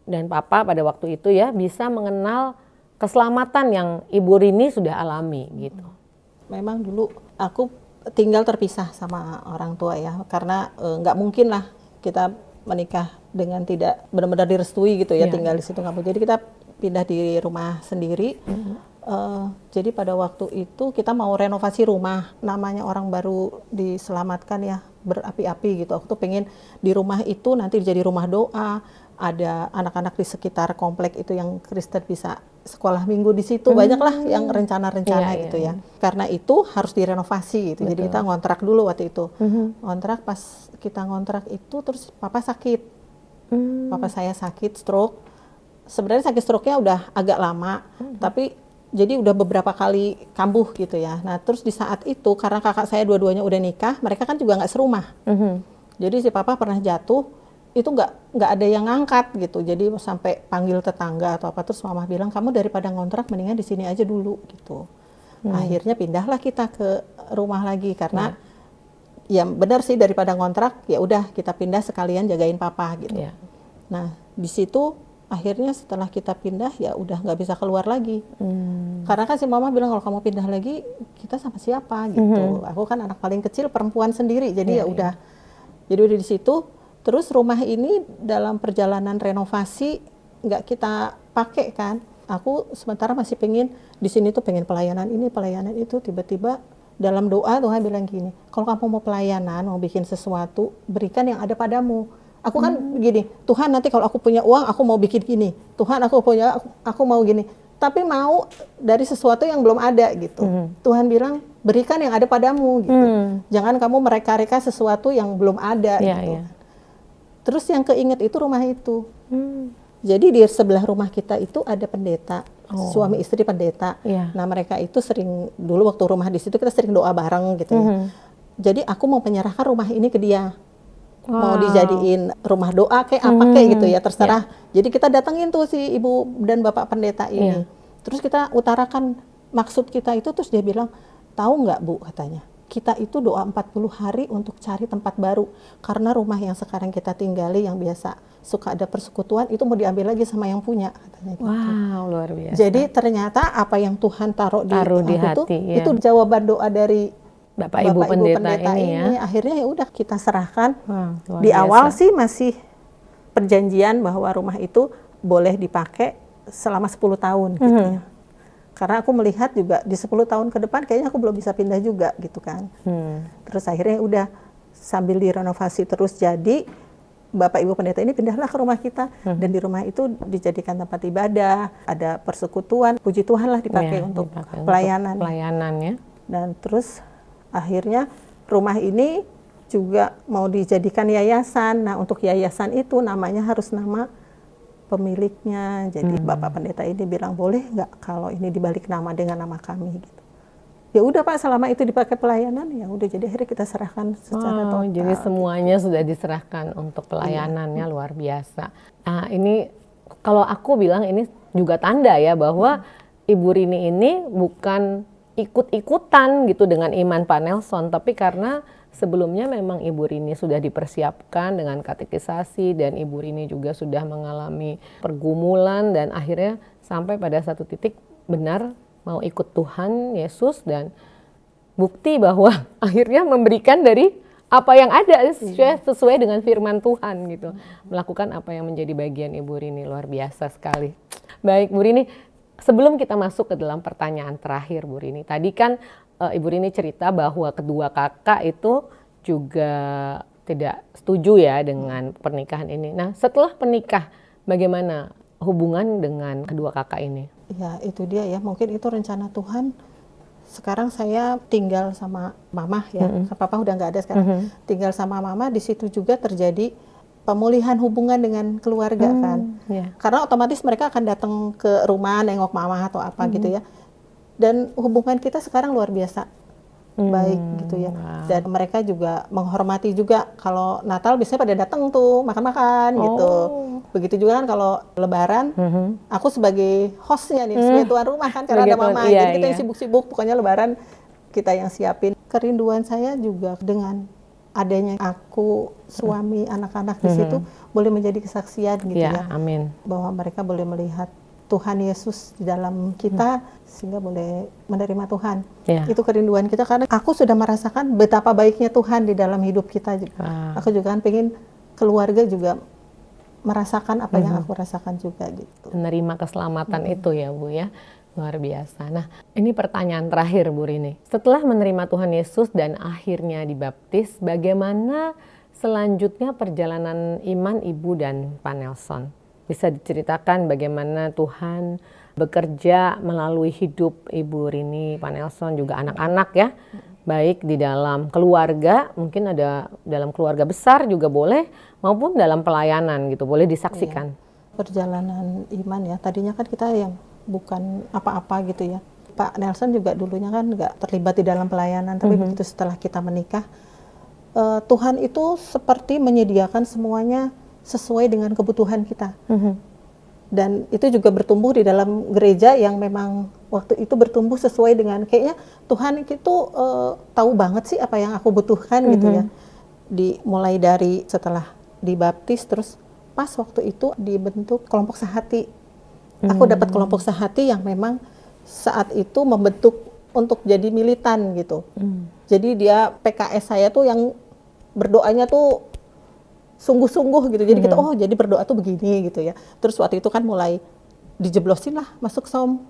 dan papa pada waktu itu ya bisa mengenal keselamatan yang Ibu Rini sudah alami gitu? Memang dulu aku tinggal terpisah sama orang tua ya, karena nggak mungkin lah kita menikah dengan tidak benar-benar direstui gitu ya, tinggal di situ nggak mungkin. Jadi kita pindah di rumah sendiri. Jadi pada waktu itu kita mau renovasi rumah, namanya orang baru diselamatkan ya, berapi-api gitu. Aku tuh pengen di rumah itu nanti jadi rumah doa, ada anak-anak di sekitar komplek itu yang Kristen bisa sekolah minggu di situ, banyaklah yang rencana-rencana gitu ya. Karena itu harus direnovasi gitu. Jadi kita ngontrak dulu waktu itu. Ngontrak, pas kita ngontrak itu terus papa sakit. Papa saya sakit stroke. Sebenarnya sakit stroke-nya udah agak lama, tapi jadi udah beberapa kali kambuh gitu ya. Nah terus di saat itu karena kakak saya dua-duanya udah nikah, mereka kan juga nggak serumah. Jadi si papa pernah jatuh, itu nggak ada yang ngangkat gitu. Jadi sampai panggil tetangga atau apa, terus mama bilang kamu daripada ngontrak mendingan di sini aja dulu gitu. Akhirnya pindahlah kita ke rumah lagi karena ya benar sih, daripada ngontrak ya udah kita pindah sekalian jagain papa gitu. Iya. Nah di situ akhirnya setelah kita pindah ya udah nggak bisa keluar lagi. Karena kan si mama bilang kalau kamu pindah lagi kita sama siapa gitu. Aku kan anak paling kecil, perempuan sendiri, jadi ya udah. Jadi udah di situ. Terus rumah ini dalam perjalanan renovasi nggak kita pakai kan. Aku sementara masih pengen di sini tuh, pengen pelayanan ini, pelayanan itu. Tiba-tiba dalam doa Tuhan bilang gini, kalau kamu mau pelayanan, mau bikin sesuatu, berikan yang ada padamu. Aku kan gini, Tuhan nanti kalau aku punya uang, aku mau bikin gini. Tuhan aku mau gini. Tapi mau dari sesuatu yang belum ada gitu. Tuhan bilang, berikan yang ada padamu gitu. Jangan kamu mereka-reka sesuatu yang belum ada gitu. Terus yang keinget itu rumah itu. Jadi di sebelah rumah kita itu ada pendeta, suami istri pendeta. Nah mereka itu sering, dulu waktu rumah di situ kita sering doa bareng gitu ya. Jadi aku mau menyerahkan rumah ini ke dia. Mau dijadiin rumah doa kayak apa kayak gitu ya, terserah. Jadi kita datengin tuh si ibu dan bapak pendeta ini. Terus kita utarakan maksud kita itu, terus dia bilang, tahu nggak Bu katanya, kita itu doa 40 hari untuk cari tempat baru. Karena rumah yang sekarang kita tinggali yang biasa suka ada persekutuan itu mau diambil lagi sama yang punya katanya gitu. Wow, luar biasa. Jadi ternyata apa yang Tuhan taruh di hati itu jawaban doa dari Bapak Ibu pendeta ini ya. Akhirnya ya udah kita serahkan. Di awal sih masih perjanjian bahwa rumah itu boleh dipakai selama 10 tahun gitu ya. Karena aku melihat juga di 10 tahun ke depan kayaknya aku belum bisa pindah juga gitu kan. Terus akhirnya udah sambil direnovasi terus, jadi Bapak Ibu pendeta ini pindahlah ke rumah kita. Dan di rumah itu dijadikan tempat ibadah, ada persekutuan, puji Tuhan lah dipakai untuk pelayanan. Pelayanannya. Dan terus akhirnya rumah ini juga mau dijadikan yayasan. Nah untuk yayasan itu namanya harus nama pemiliknya. Jadi Bapak pendeta ini bilang, boleh nggak kalau ini dibalik nama dengan nama kami gitu. Ya udah Pak, selama itu dipakai pelayanan ya udah, jadi akhirnya kita serahkan secara total. Jadi semuanya sudah diserahkan untuk pelayanannya. Luar biasa. Nah ini kalau aku bilang ini juga tanda ya bahwa Ibu Rini ini bukan ikut-ikutan gitu dengan iman Pak Nelson, tapi karena sebelumnya memang Ibu Rini sudah dipersiapkan dengan katekisasi, dan Ibu Rini juga sudah mengalami pergumulan, dan akhirnya sampai pada satu titik benar mau ikut Tuhan Yesus, dan bukti bahwa akhirnya memberikan dari apa yang ada sesuai dengan firman Tuhan gitu. Melakukan apa yang menjadi bagian Ibu Rini. Luar biasa sekali. Baik Bu Rini, sebelum kita masuk ke dalam pertanyaan terakhir Bu Rini, tadi kan Ibu Rini cerita bahwa kedua kakak itu juga tidak setuju ya dengan pernikahan ini. Nah setelah menikah bagaimana hubungan dengan kedua kakak ini? Ya itu dia ya, mungkin itu rencana Tuhan. Sekarang saya tinggal sama mama ya, papa udah nggak ada sekarang. Tinggal sama mama, di situ juga terjadi pemulihan hubungan dengan keluarga kan. Karena otomatis mereka akan datang ke rumah nengok mama atau apa gitu ya. Dan hubungan kita sekarang luar biasa baik gitu ya. Dan mereka juga menghormati juga, kalau Natal biasanya pada datang tuh makan-makan gitu. Begitu juga kan kalau Lebaran, aku sebagai hostnya nih, sebagai tuan rumah kan, karena ada mama. Jadi kita yang sibuk-sibuk, pokoknya Lebaran kita yang siapin. Kerinduan saya juga dengan adanya aku, suami, anak-anak di situ boleh menjadi kesaksian gitu ya. Amin. Bahwa mereka boleh melihat Tuhan Yesus di dalam kita, sehingga boleh menerima Tuhan. Itu kerinduan kita, karena aku sudah merasakan betapa baiknya Tuhan di dalam hidup kita juga. Aku juga kan pengen keluarga juga merasakan apa yang aku rasakan juga gitu. Menerima keselamatan itu ya Bu ya. Luar biasa. Nah ini pertanyaan terakhir Bu Rini. Setelah menerima Tuhan Yesus dan akhirnya dibaptis, bagaimana selanjutnya perjalanan iman Ibu dan Pak Nelson? Bisa diceritakan bagaimana Tuhan bekerja melalui hidup Ibu Rini, Pak Nelson, juga anak-anak ya. Baik di dalam keluarga, mungkin ada dalam keluarga besar juga boleh, maupun dalam pelayanan gitu, boleh disaksikan. Perjalanan iman ya, tadinya kan kita yang bukan apa-apa gitu ya. Pak Nelson juga dulunya kan nggak terlibat di dalam pelayanan, tapi begitu setelah kita menikah, Tuhan itu seperti menyediakan semuanya sesuai dengan kebutuhan kita. Dan itu juga bertumbuh di dalam gereja yang memang waktu itu bertumbuh sesuai dengan kayaknya Tuhan itu tahu banget sih apa yang aku butuhkan gitu ya. Mulai dari setelah dibaptis, terus pas waktu itu dibentuk kelompok sehati. Aku dapat kelompok sehati yang memang saat itu membentuk untuk jadi militan gitu. Jadi dia PKS saya tuh yang berdoanya tuh sungguh-sungguh gitu. Jadi kita jadi berdoa tuh begini gitu ya. Terus waktu itu kan mulai dijeblosin lah masuk SOM.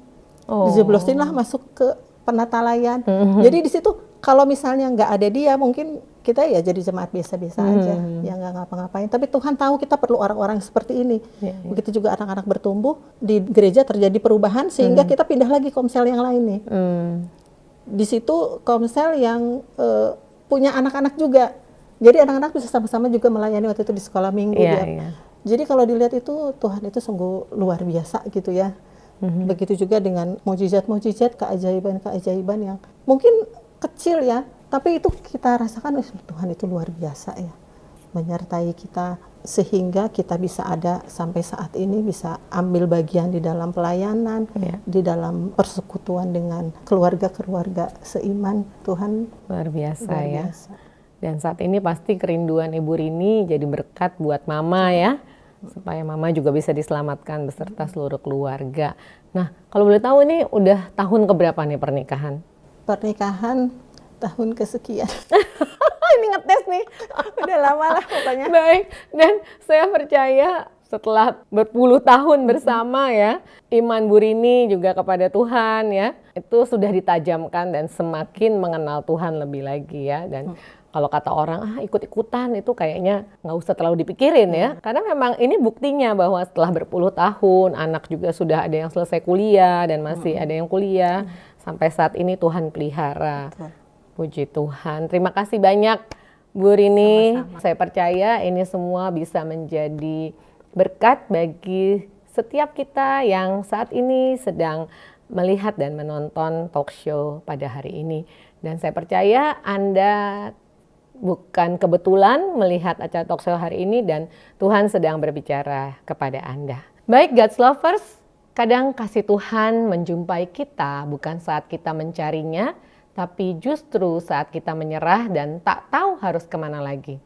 Dijeblosin lah masuk ke penatalayan. Jadi di situ kalau misalnya nggak ada dia, mungkin kita ya jadi jemaat biasa-biasa aja, yang nggak ngapa-ngapain. Tapi Tuhan tahu kita perlu orang-orang seperti ini. Begitu juga anak-anak bertumbuh, di gereja terjadi perubahan, sehingga kita pindah lagi komsel yang lain nih. Di situ komsel yang punya anak-anak juga. Jadi anak-anak bisa sama-sama juga melayani waktu itu di sekolah minggu. Jadi kalau dilihat itu, Tuhan itu sungguh luar biasa gitu ya. Begitu juga dengan mukjizat-mukjizat, keajaiban-keajaiban yang mungkin kecil ya, tapi itu kita rasakan Tuhan itu luar biasa ya, menyertai kita sehingga kita bisa ada sampai saat ini, bisa ambil bagian di dalam pelayanan, di dalam persekutuan dengan keluarga-keluarga seiman. Tuhan luar biasa luar ya. biasa. Dan saat ini pasti kerinduan Ibu Rini jadi berkat buat Mama ya, supaya Mama juga bisa diselamatkan beserta seluruh keluarga. Nah, kalau boleh tahu ini udah tahun keberapa nih pernikahan? Pernikahan tahun kesekian. Ini ngetes nih. Udah lama lah pokoknya. Baik, dan saya percaya setelah berpuluh tahun bersama ya, iman Bu Rini juga kepada Tuhan ya, itu sudah ditajamkan dan semakin mengenal Tuhan lebih lagi ya. Dan kalau kata orang, ikut-ikutan itu kayaknya nggak usah terlalu dipikirin ya. Karena memang ini buktinya bahwa setelah berpuluh tahun, anak juga sudah ada yang selesai kuliah dan masih ada yang kuliah. Sampai saat ini Tuhan pelihara. Puji Tuhan. Terima kasih banyak Bu Rini. Sama-sama. Saya percaya ini semua bisa menjadi berkat bagi setiap kita yang saat ini sedang melihat dan menonton talk show pada hari ini. Dan saya percaya Anda bukan kebetulan melihat acara talk show hari ini dan Tuhan sedang berbicara kepada Anda. Baik God's lovers, kadang kasih Tuhan menjumpai kita bukan saat kita mencarinya, tapi justru saat kita menyerah dan tak tahu harus kemana lagi.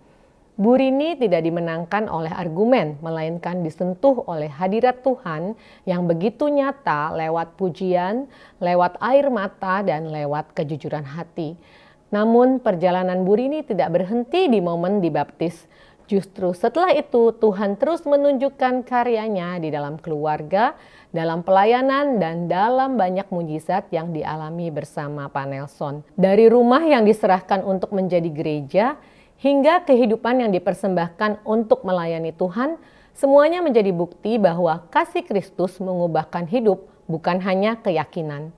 Bu Rini tidak dimenangkan oleh argumen, melainkan disentuh oleh hadirat Tuhan yang begitu nyata lewat pujian, lewat air mata, dan lewat kejujuran hati. Namun perjalanan Bu Rini tidak berhenti di momen dibaptis. Justru setelah itu Tuhan terus menunjukkan karyanya di dalam keluarga, dalam pelayanan, dan dalam banyak mujizat yang dialami bersama Pak Nelson. Dari rumah yang diserahkan untuk menjadi gereja, hingga kehidupan yang dipersembahkan untuk melayani Tuhan, semuanya menjadi bukti bahwa kasih Kristus mengubahkan hidup, bukan hanya keyakinan.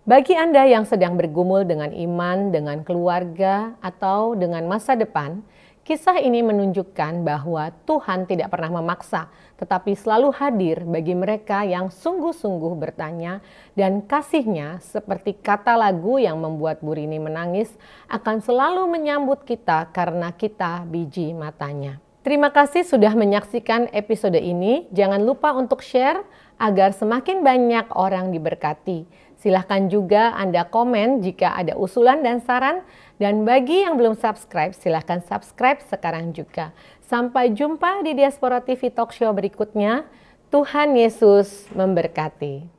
Bagi Anda yang sedang bergumul dengan iman, dengan keluarga, atau dengan masa depan, kisah ini menunjukkan bahwa Tuhan tidak pernah memaksa, tetapi selalu hadir bagi mereka yang sungguh-sungguh bertanya, dan kasih-Nya seperti kata lagu yang membuat Bu Rini menangis, akan selalu menyambut kita karena kita biji matanya. Terima kasih sudah menyaksikan episode ini. Jangan lupa untuk share agar semakin banyak orang diberkati. Silahkan juga Anda komen jika ada usulan dan saran. Dan bagi yang belum subscribe, silahkan subscribe sekarang juga. Sampai jumpa di Diaspora TV Talk Show berikutnya. Tuhan Yesus memberkati.